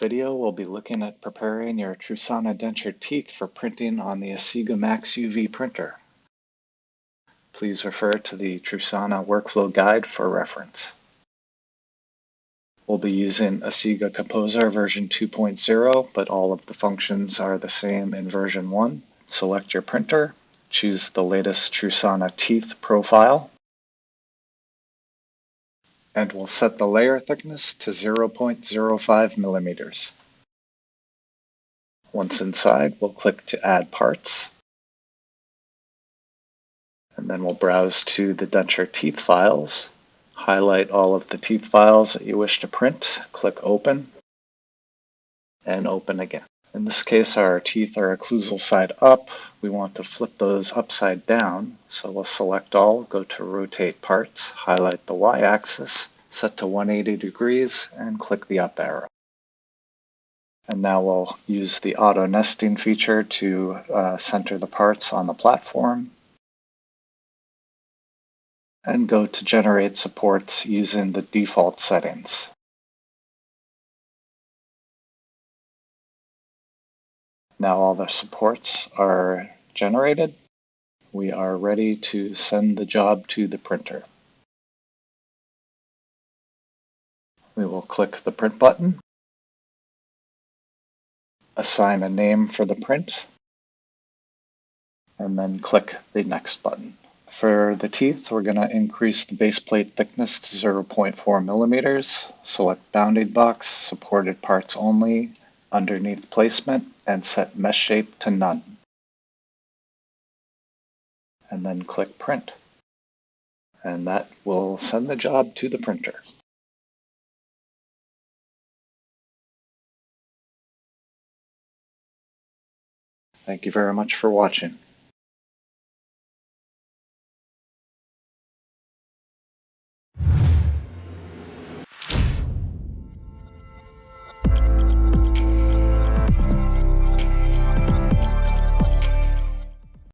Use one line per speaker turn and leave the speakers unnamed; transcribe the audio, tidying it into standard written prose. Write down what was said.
video, we'll be looking at preparing your Trusana denture teeth for printing on the Asiga Max UV printer. Please refer to the Trusana workflow guide for reference. We'll be using Asiga Composer version 2.0, but all of the functions are the same in version 1. Select your printer, choose the latest Trusana teeth profile, and we'll set the layer thickness to 0.05 millimeters. Once inside, we'll click to add parts, and then we'll browse to the denture teeth files, highlight all of the teeth files that you wish to print, click open, and open again. In this case, our teeth are occlusal side up. We want to flip those upside down, so we'll select all, go to rotate parts, highlight the y-axis, set to 180 degrees, and click the up arrow. And now we'll use the auto nesting feature to center the parts on the platform, and go to generate supports using the default settings. Now all the supports are generated. We are ready to send the job to the printer. We will click the print button, assign a name for the print, and then click the next button. For the teeth, we're going to increase the base plate thickness to 0.4 millimeters, select bounding box, supported parts only, underneath placement, and set mesh shape to none. And then click print. And that will send the job to the printer. Thank you very much for watching.